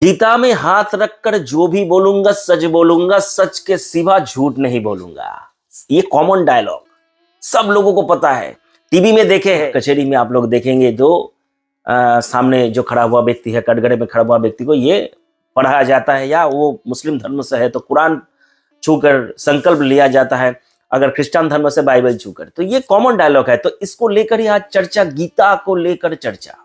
गीता में हाथ रखकर जो भी बोलूंगा सच बोलूंगा, सच के सिवा झूठ नहीं बोलूंगा। ये कॉमन डायलॉग सब लोगों को पता है, टीवी में देखे हैं, कचहरी में आप लोग देखेंगे तो सामने जो खड़ा हुआ व्यक्ति है, कटघरे में खड़ा हुआ व्यक्ति को ये पढ़ाया जाता है, या वो मुस्लिम धर्म से है तो कुरान छूकर संकल्प लिया जाता है, अगर क्रिश्चियन धर्म से बाइबल छूकर। तो ये कॉमन डायलॉग है। तो इसको लेकर ही आज चर्चा, गीता को लेकर चर्चा।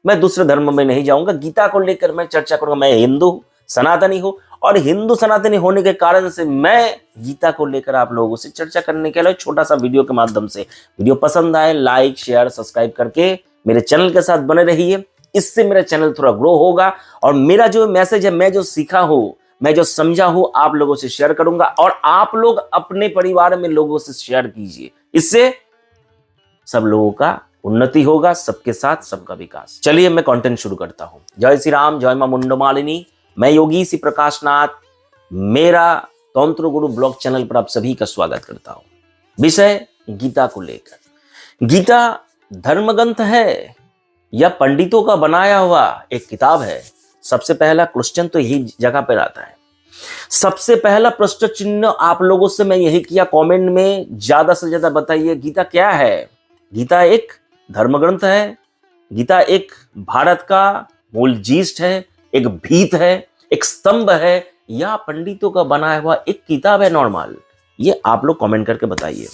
मैं दूसरे धर्म में नहीं जाऊंगा, गीता को लेकर मैं चर्चा करूंगा। मैं हिंदू सनातनी हूं और हिंदू सनातनी होने के कारण से मैं गीता को लेकर आप लोगों से चर्चा करने के लिए छोटा सा वीडियो के माध्यम से, वीडियो पसंद आए लाइक शेयर सब्सक्राइब करके मेरे चैनल के साथ बने रहिए। इससे मेरा चैनल थोड़ा ग्रो होगा और मेरा जो मैसेज है, मैं जो सीखा हूं, मैं जो समझा हूं, आप लोगों से शेयर करूंगा और आप लोग अपने परिवार में लोगों से शेयर कीजिए। इससे सब लोगों का उन्नति होगा, सबके साथ सबका विकास। चलिए मैं कंटेंट शुरू करता हूं। जय श्री राम, जय मां मुंडमालिनी। मैं योगी श्री प्रकाश नाथ, मेरा तंत्र गुरु ब्लॉग चैनल पर आप सभी का स्वागत करता हूं। विषय गीता को लेकर। गीता धर्मग्रंथ है या पंडितों का बनाया हुआ एक किताब है? सबसे पहला क्वेश्चन तो यही जगह पर आता है। सबसे पहला प्रश्न चिन्ह आप लोगों से मैं यही किया, कमेंट में ज्यादा से ज्यादा बताइए गीता क्या है। गीता एक धर्मग्रंथ है, गीता एक भारत का मूल जीस्ट है, एक भीत है, एक स्तंभ है, या पंडितों का बनाया हुआ एक किताब है नॉर्मल? ये आप लोग कमेंट करके बताइए।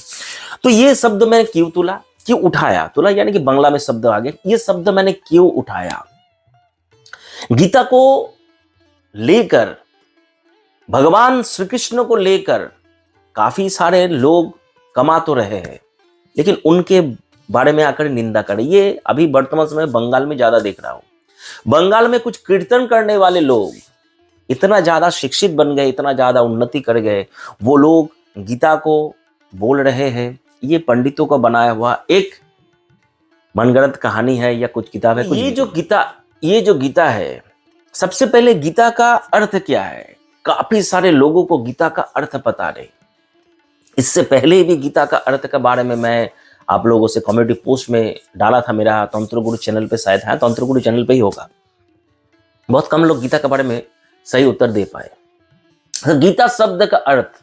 तो ये शब्द मैंने क्यों तुला, क्यों उठाया? तुला यानी कि बांग्ला में शब्द आ गया। ये शब्द मैंने क्यों उठाया? गीता को लेकर, भगवान श्री कृष्ण को लेकर काफी सारे लोग कमा तो रहे हैं, लेकिन उनके बारे में आकर निंदा करें। ये अभी वर्तमान समय बंगाल में ज्यादा देख रहा हूं। बंगाल में कुछ कीर्तन करने वाले लोग इतना ज्यादा शिक्षित बन गए, इतना ज्यादा उन्नति कर गए, वो लोग गीता को बोल रहे हैं ये पंडितों का बनाया हुआ एक मनगढ़ंत कहानी है या कुछ किताब है। कुछ ये जो गीता है, सबसे पहले गीता का अर्थ क्या है? काफी सारे लोगों को गीता का अर्थ पता नहीं। इससे पहले भी गीता का अर्थ के बारे में मैं आप लोगों से कम्युनिटी पोस्ट में डाला था, मेरा तंत्र गुरु चैनल पे शायद है, तंत्र गुरु चैनल पे ही होगा। बहुत कम लोग गीता के बारे में सही उत्तर दे पाए। तो गीता शब्द का अर्थ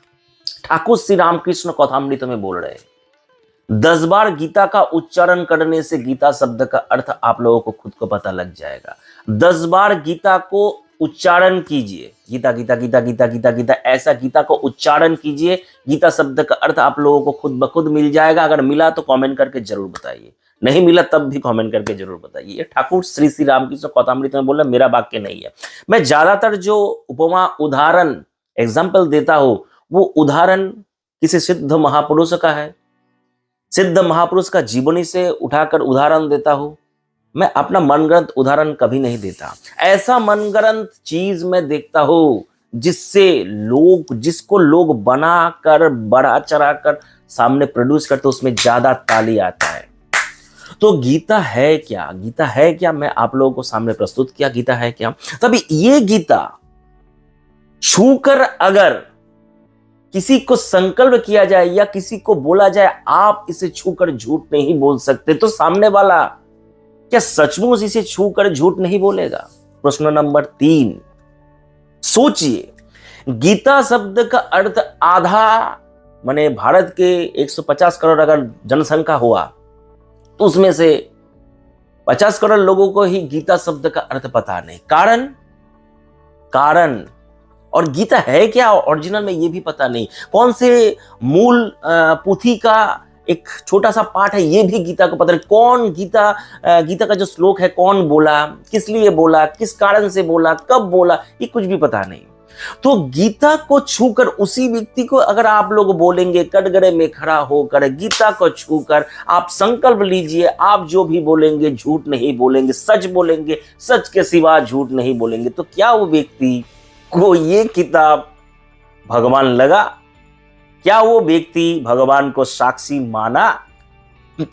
ठाकुर श्री रामकृष्ण कथामृत में बोल रहे हैं। 10 बार गीता का उच्चारण करने से गीता शब्द का अर्थ आप लोगों को खुद को पता लग जाएगा। 10 बार गीता को उच्चारण कीजिए, गीता गीता गीता गीता गीता गीता, ऐसा गीता को उच्चारण कीजिए, गीता शब्द का अर्थ आप लोगों को खुद ब खुद मिल जाएगा। अगर मिला तो कमेंट करके जरूर बताइए, नहीं मिला तब भी कमेंट करके जरूर बताइए। ठाकुर श्री रामकृष्ण कथामृत में बोला, मेरा वाक्य नहीं है। मैं ज्यादातर जो उपमा उदाहरण एग्जाम्पल देता हूं, वो उदाहरण किसी सिद्ध महापुरुष का है, सिद्ध महापुरुष का जीवनी से उठाकर उदाहरण देता हूं। मैं अपना मनगढ़ंत उदाहरण कभी नहीं देता। ऐसा मनगढ़ंत चीज मैं देखता हूं जिसको लोग बनाकर बढ़ा चढ़ाकर सामने प्रोड्यूस करते, उसमें ज्यादा ताली आता है। तो गीता है क्या? गीता है क्या? मैं आप लोगों को सामने प्रस्तुत किया गीता है क्या। तभी ये गीता छूकर अगर किसी को संकल्प किया जाए या किसी को बोला जाए आप इसे छूकर झूठ नहीं बोल सकते, तो सामने वाला क्या सचमुच इसे छूकर झूठ नहीं बोलेगा? प्रश्न नंबर 3, सोचिए, गीता शब्द का अर्थ आधा, माने भारत के 150 करोड़ अगर जनसंख्या हुआ तो उसमें से 50 करोड़ लोगों को ही गीता शब्द का अर्थ पता नहीं। कारण और गीता है क्या ओरिजिनल में ये भी पता नहीं। कौन से मूल पोथी का एक छोटा सा पाठ है ये भी गीता को पता नहीं। कौन गीता का जो श्लोक है कौन बोला, किस लिए बोला, किस कारण से बोला, कब बोला, ये कुछ भी पता नहीं। तो गीता को छूकर उसी व्यक्ति को अगर आप लोग बोलेंगे, कटघरे में खड़ा होकर गीता को छूकर आप संकल्प लीजिए, आप जो भी बोलेंगे झूठ नहीं बोलेंगे, सच बोलेंगे, सच के सिवा झूठ नहीं बोलेंगे, तो क्या वो व्यक्ति को ये किताब भगवान लगा? क्या वो व्यक्ति भगवान को साक्षी माना?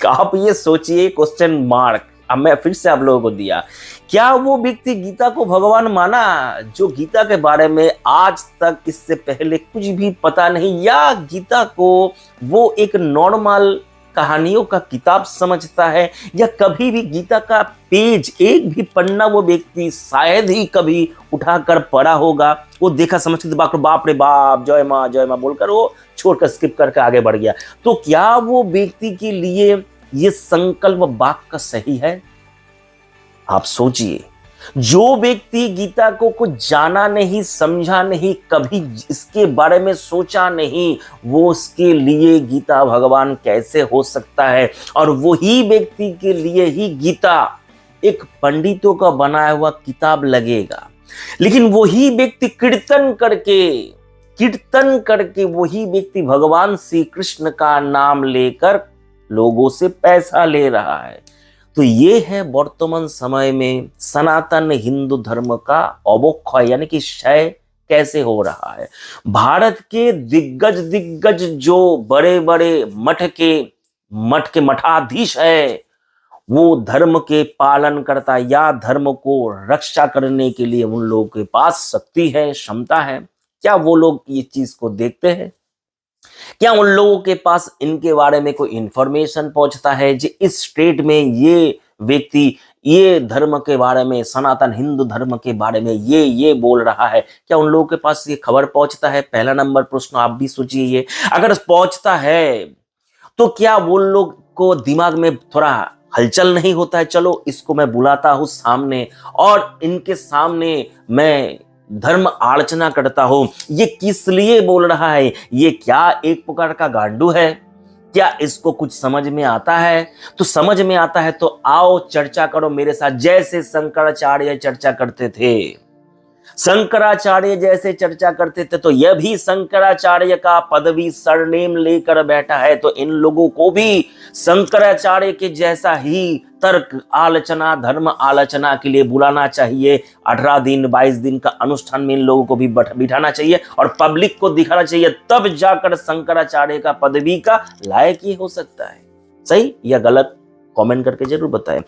आप ये सोचिए, क्वेश्चन मार्क अब मैं फिर से आप लोगों को दिया। क्या वो व्यक्ति गीता को भगवान माना जो गीता के बारे में आज तक इससे पहले कुछ भी पता नहीं, या गीता को वो एक नॉर्मल कहानियों का किताब समझता है, या कभी भी गीता का पेज, एक भी पन्ना वो व्यक्ति शायद ही कभी उठाकर पढ़ा होगा, वो देखा समझ के बाप रे बाप जय माँ बोलकर वो छोड़कर स्किप करके आगे बढ़ गया, तो क्या वो व्यक्ति के लिए ये संकल्प वाक्य सही है? आप सोचिए, जो व्यक्ति गीता को कुछ जाना नहीं, समझा नहीं, कभी इसके बारे में सोचा नहीं, वो उसके लिए गीता भगवान कैसे हो सकता है? और वही व्यक्ति के लिए ही गीता एक पंडितों का बनाया हुआ किताब लगेगा। लेकिन वही व्यक्ति कीर्तन करके वही व्यक्ति भगवान श्री कृष्ण का नाम लेकर लोगों से पैसा ले रहा है। तो ये है वर्तमान समय में सनातन हिंदू धर्म का अवक्षय, यानी कि क्षय कैसे हो रहा है। भारत के दिग्गज जो बड़े बड़े मठ के मठाधीश है, वो धर्म के पालन करता या धर्म को रक्षा करने के लिए उन लोगों के पास शक्ति है, क्षमता है, क्या वो लोग ये चीज को देखते हैं? क्या उन लोगों के पास इनके बारे में कोई इंफॉर्मेशन पहुंचता है कि इस स्टेट में ये व्यक्ति ये धर्म के बारे में, सनातन हिंदू धर्म के बारे में ये बोल रहा है? क्या उन लोगों के पास ये खबर पहुंचता है? पहला नंबर प्रश्न आप भी सोचिए। ये अगर पहुंचता है तो क्या वो लोग को दिमाग में थोड़ा हलचल नहीं होता है, चलो इसको मैं बुलाता हूं सामने और इनके सामने मैं धर्म आलोचना करता हूं, ये किस लिए बोल रहा है? ये क्या एक प्रकार का गांडू है? क्या इसको कुछ समझ में आता है? तो समझ में आता है तो आओ चर्चा करो मेरे साथ, जैसे शंकराचार्य चर्चा करते थे। शंकराचार्य जैसे चर्चा करते थे, तो यह भी शंकराचार्य का पदवी सरनेम लेकर बैठा है, तो इन लोगों को भी शंकराचार्य के जैसा ही तर्क आलोचना, धर्म आलोचना के लिए बुलाना चाहिए। 18 दिन 22 दिन का अनुष्ठान में इन लोगों को भी बिठाना चाहिए और पब्लिक को दिखाना चाहिए, तब जाकर शंकराचार्य का पदवी का लायक ही हो सकता है। सही या गलत कमेंट करके जरूर बताएं।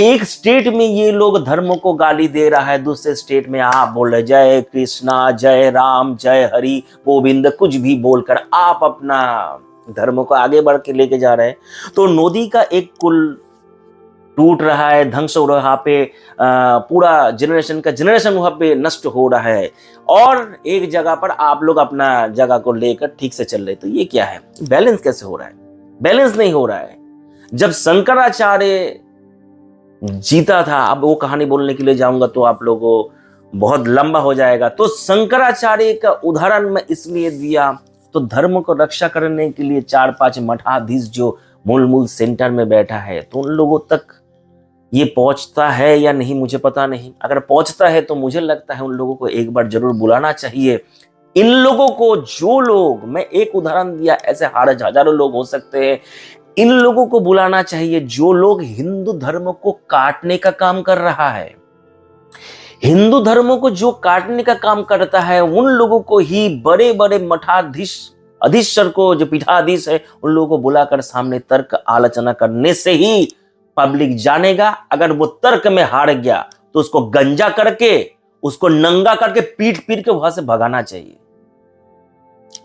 एक स्टेट में ये लोग धर्म को गाली दे रहा है, दूसरे स्टेट में आप बोल रहे जय कृष्णा, जय राम, जय हरि गोविंद, कुछ भी बोलकर आप अपना धर्म को आगे बढ़ के लेके जा रहे हैं। तो नदी का एक कुल टूट रहा है, ध्वंस हो रहा पे, पूरा जनरेशन वहां पे नष्ट हो रहा है, और एक जगह पर आप लोग अपना जगह को लेकर ठीक से चल रहे। तो ये क्या है? बैलेंस कैसे हो रहा है? बैलेंस नहीं हो रहा है। जब शंकराचार्य जीता था, अब वो कहानी बोलने के लिए जाऊंगा तो आप लोगों को बहुत लंबा हो जाएगा, तो शंकराचार्य का उदाहरण मैं इसलिए दिया, तो धर्म को रक्षा करने के लिए 4-5 मठाधीश जो मूल सेंटर में बैठा है, तो उन लोगों तक ये पहुंचता है या नहीं मुझे पता नहीं। अगर पहुंचता है तो मुझे लगता है उन लोगों को एक बार जरूर बुलाना चाहिए। इन लोगों को, जो लोग, मैं एक उदाहरण दिया, ऐसे हजारों लोग हो सकते हैं, इन लोगों को बुलाना चाहिए जो लोग हिंदू धर्म को काटने का काम कर रहा है। हिंदू धर्म को जो काटने का काम करता है, उन लोगों को ही बड़े बड़े मठाधीश, अधीश्वर को, जो पीठाधीश है, उन लोगों को बुलाकर सामने तर्क आलोचना करने से ही पब्लिक जानेगा। अगर वो तर्क में हार गया तो उसको गंजा करके, उसको नंगा करके पीट के वहां से भगाना चाहिए।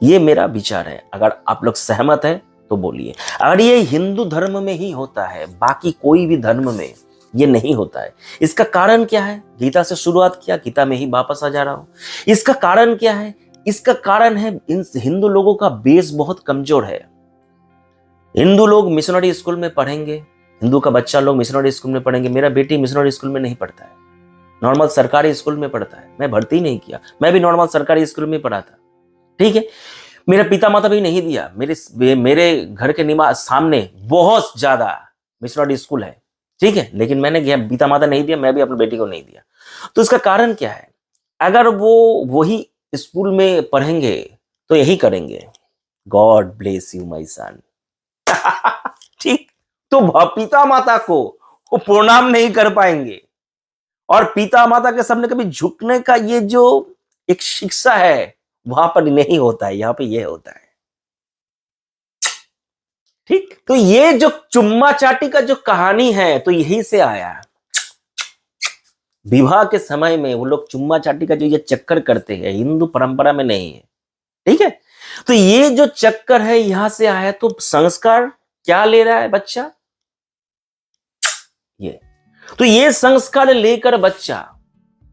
ये मेरा विचार है। अगर आप लोग सहमत हैं तो बोलिए। अगर ये हिंदू धर्म में ही होता है, बाकी कोई भी धर्म में ये नहीं होता है, इसका कारण क्या है? गीता से शुरुआत किया, गीता में ही वापस आ जा रहा हूं। इसका कारण क्या है? इसका कारण है इन हिंदू लोगों का बेस बहुत कमजोर है। हिंदू लोग मिशनरी स्कूल में पढ़ेंगे, हिंदू का बच्चा लोग मिशनरी स्कूल में पढ़ेंगे। मेरा बेटी मिशनरी स्कूल में नहीं पढ़ता है, नॉर्मल सरकारी स्कूल में पढ़ता है। मैं भर्ती नहीं किया, मैं भी नॉर्मल सरकारी स्कूल में पढ़ा था, ठीक है। मेरा पिता माता भी नहीं दिया। मेरे घर के सामने बहुत ज्यादा मिशनरी स्कूल है, ठीक है, लेकिन मैंने पिता माता नहीं दिया, मैं भी अपनी बेटी को नहीं दिया। तो इसका कारण क्या है? अगर वो वही स्कूल में पढ़ेंगे तो यही करेंगे, God bless you my son. ठीक, तो पिता माता को वो प्रणाम नहीं कर पाएंगे, और पिता माता के सामने कभी झुकने का ये जो एक शिक्षा है वहां पर नहीं होता है, यहां पे ये होता है। ठीक, तो ये जो चुम्मा चाटी का जो कहानी है, तो यही से आया। विवाह के समय में वो लोग चुम्मा चाटी का जो ये चक्कर करते हैं, हिंदू परंपरा में नहीं है, ठीक है। तो ये जो चक्कर है यहां से आया। तो संस्कार क्या ले रहा है बच्चा? ये तो ये संस्कार लेकर बच्चा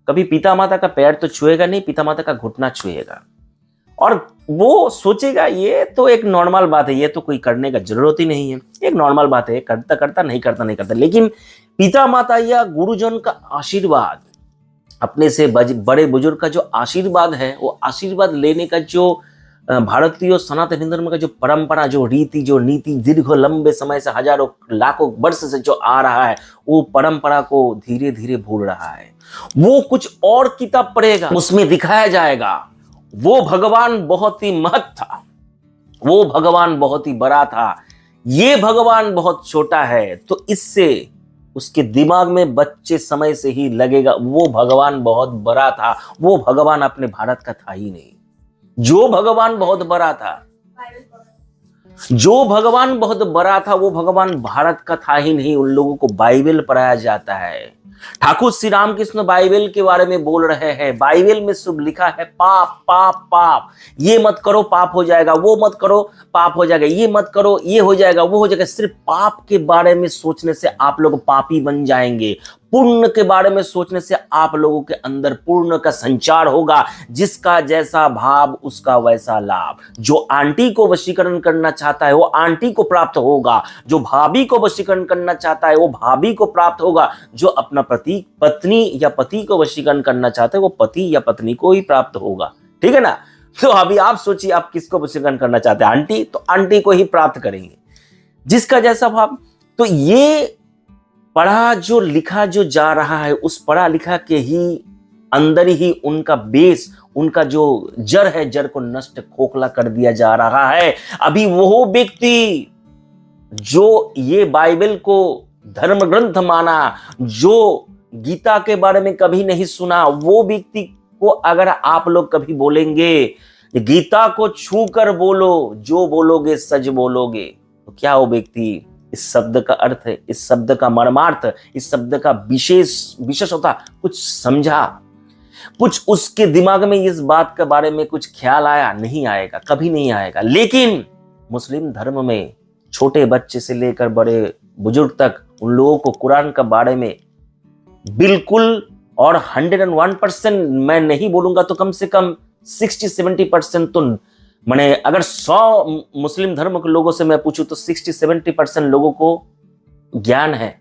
कभी पिता माता का पैर तो छुएगा नहीं, पिता माता का घुटना छुएगा, और वो सोचेगा ये तो एक नॉर्मल बात है, ये तो कोई करने का जरूरत ही नहीं है, एक नॉर्मल बात है, करता करता नहीं करता नहीं करता। लेकिन पिता माता या गुरुजन का आशीर्वाद, अपने से बड़े बुजुर्ग का जो आशीर्वाद है, वो आशीर्वाद लेने का जो भारतीय सनातन धर्म का जो परंपरा, जो रीति, जो नीति दीर्घ लंबे समय से, हजारों लाखों वर्ष से जो आ रहा है, वो परंपरा को धीरे धीरे भूल रहा है। वो कुछ और किताब पढ़ेगा, उसमें दिखाया जाएगा वो भगवान बहुत ही महत् था, वो भगवान बहुत ही बड़ा था, ये भगवान बहुत छोटा है। तो इससे उसके दिमाग में बच्चे समय से ही लगेगा वो भगवान बहुत बड़ा था, वो भगवान अपने भारत का था ही नहीं। जो भगवान बहुत बड़ा था, जो भगवान बहुत बड़ा था, वो भगवान भारत का था ही नहीं। उन लोगों को बाइबल पढ़ाया जाता है। ठाकुर श्री रामकृष्ण बाइबल के बारे में बोल रहे हैं, बाइबल में सब लिखा है पाप पाप पाप, ये मत करो पाप हो जाएगा, वो मत करो पाप हो जाएगा, ये मत करो ये हो जाएगा, वो हो जाएगा। सिर्फ पाप के बारे में सोचने से आप लोग पापी बन जाएंगे, पुण्य के बारे में सोचने से आप लोगों के अंदर पुण्य का संचार होगा। जिसका जैसा भाव उसका वैसा लाभ। जो आंटी को वशीकरण करना चाहता है वो आंटी को प्राप्त होगा, जो भाभी को वशीकरण करना चाहता है वो भाभी को प्राप्त होगा, जो अपना पत्नी या पति को वशीकरण करना चाहते हैं वो पति या पत्नी को ही प्राप्त होगा। ठीक है ना? तो अभी आप सोचिए आप किसको वशीकरण करना चाहते हैं? आंटी, तो आंटी को ही प्राप्त करेंगे। जिसका जैसा भाव। तो ये पढ़ा जो लिखा जो जा रहा है, उस पढ़ा लिखा के ही अंदर ही उनका बेस, उनका जो जड़ है, जड़ को नष्ट खोखला कर दिया जा रहा है। अभी वो व्यक्ति जो ये बाइबल को धर्म ग्रंथ माना, जो गीता के बारे में कभी नहीं सुना, वो व्यक्ति को अगर आप लोग कभी बोलेंगे गीता को छू कर बोलो, जो बोलोगे सच बोलोगे, तो क्या वो व्यक्ति इस शब्द का अर्थ है, इस शब्द का मर्मार्थ, इस शब्द का विशेषता कुछ समझा, कुछ उसके दिमाग में इस बात के बारे में कुछ ख्याल आया? नहीं आएगा, कभी नहीं आएगा। लेकिन मुस्लिम धर्म में छोटे बच्चे से लेकर बड़े बुजुर्ग तक उन लोगों को कुरान के बारे में बिल्कुल, और 101% मैं नहीं बोलूंगा तो कम से कम 60-70% तो, मैंने अगर 100 मुस्लिम धर्म के लोगों से मैं पूछूं तो 60-70% लोगों को ज्ञान है।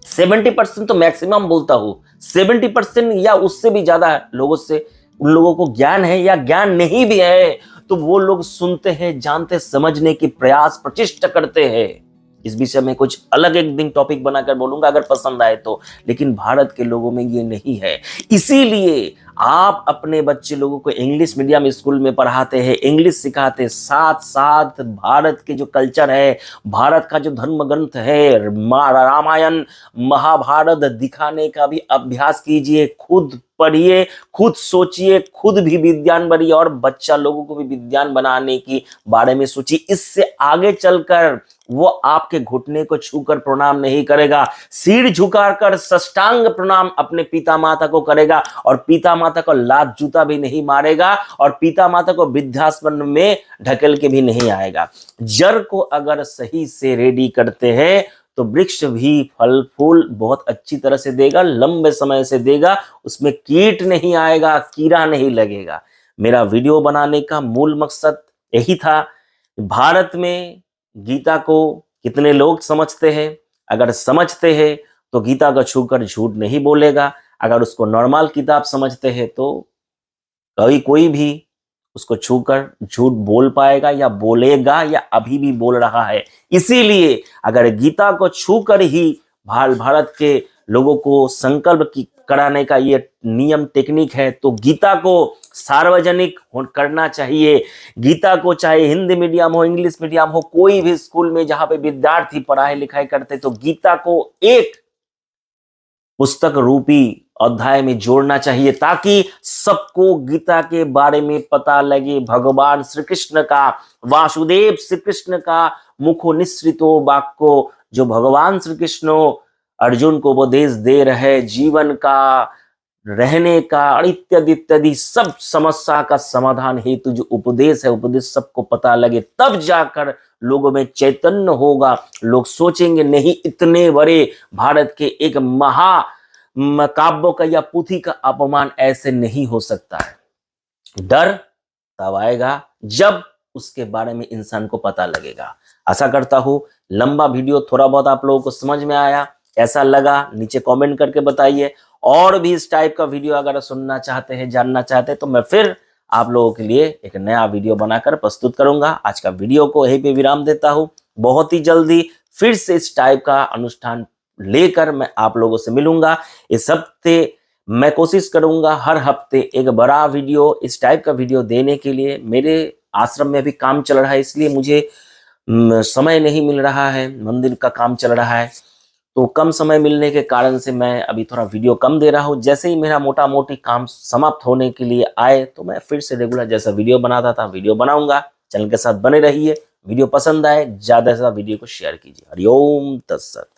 70% तो मैक्सिमम बोलता हूं, 70% या उससे भी ज्यादा लोगों से, उन लोगों को ज्ञान है या ज्ञान नहीं भी है तो वो लोग सुनते हैं, जानते, समझने की प्रयास प्रचेष्टा करते हैं। इस विषय में कुछ अलग एक दिन टॉपिक बनाकर बोलूंगा अगर पसंद आए तो। लेकिन भारत के लोगों में ये नहीं है। इसीलिए आप अपने बच्चे लोगों को इंग्लिश मीडियम स्कूल में पढ़ाते हैं, इंग्लिश सिखाते हैं, साथ साथ भारत के जो कल्चर है, भारत का जो धर्म ग्रंथ है, रामायण महाभारत दिखाने का भी अभ्यास कीजिए। खुद पढ़िए, खुद सोचिए, खुद भी विद्वान बनिए और बच्चा लोगों को भी विद्वान बनाने की बारे में सोचिए। इससे आगे चलकर वो आपके घुटने को छूकर प्रणाम नहीं करेगा, सिर झुकाकर साष्टांग प्रणाम अपने पिता माता को करेगा, और पिता माता को लात जूता भी नहीं मारेगा, और पिता माता को वृद्धाश्रम में ढकेल के भी नहीं आएगा। जड़ को अगर सही से रेडी करते हैं तो वृक्ष भी फल फूल बहुत अच्छी तरह से देगा, लंबे समय से देगा, उसमें कीट नहीं आएगा, कीड़ा नहीं लगेगा। मेरा वीडियो बनाने का मूल मकसद यही था। भारत में गीता को कितने लोग समझते हैं? अगर समझते हैं तो गीता को छूकर झूठ नहीं बोलेगा। अगर उसको नॉर्मल किताब समझते हैं तो कोई भी उसको छूकर झूठ बोल पाएगा या बोलेगा, या अभी भी बोल रहा है। इसीलिए अगर गीता को छूकर ही भारत के लोगों को संकल्प कराने का ये नियम टेक्निक है तो गीता को सार्वजनिक करना चाहिए। गीता को चाहे हिंदी मीडियम हो, इंग्लिश मीडियम हो, कोई भी स्कूल में जहां पे विद्यार्थी पढ़ाई लिखाई करते तो गीता को एक पुस्तक रूपी अध्याय में जोड़ना चाहिए, ताकि सबको गीता के बारे में पता लगे। भगवान श्री कृष्ण का, वासुदेव श्री कृष्ण का मुखो निसृतो वाक्यो, जो भगवान श्री कृष्ण अर्जुन को उपदेश दे रहे जीवन का, रहने का, इत्यादि इत्यादि सब समस्या का समाधान हेतु जो उपदेश है, उपदेश सबको पता लगे, तब जाकर लोगों में चैतन्य होगा, लोग सोचेंगे नहीं, इतने बड़े भारत के एक महा काव्य का या पुथी का अपमान ऐसे नहीं हो सकता है। डर तब आएगा जब उसके बारे में इंसान को पता लगेगा। आशा करता हूं लंबा वीडियो थोड़ा बहुत आप लोगों को समझ में आया, ऐसा लगा नीचे कमेंट करके बताइए। और भी इस टाइप का वीडियो अगर सुनना चाहते हैं, जानना चाहते हैं, तो मैं फिर आप लोगों के लिए एक नया वीडियो बनाकर प्रस्तुत करूंगा। आज का वीडियो को यहीं पे विराम देता हूं। बहुत ही जल्दी फिर से इस टाइप का अनुष्ठान लेकर मैं आप लोगों से मिलूंगा। इस हफ्ते मैं कोशिश करूंगा हर हफ्ते एक बड़ा वीडियो, इस टाइप का वीडियो देने के लिए। मेरे आश्रम में भी काम चल रहा है, इसलिए मुझे समय नहीं मिल रहा है, मंदिर का काम चल रहा है, तो कम समय मिलने के कारण से मैं अभी थोड़ा वीडियो कम दे रहा हूं। जैसे ही मेरा मोटा मोटी काम समाप्त होने के लिए आए तो मैं फिर से रेगुलर जैसा वीडियो बनाता था वीडियो बनाऊंगा। चैनल के साथ बने रहिए। वीडियो पसंद आए ज्यादा से ज्यादा वीडियो को शेयर कीजिए। हरिओम तत्सत।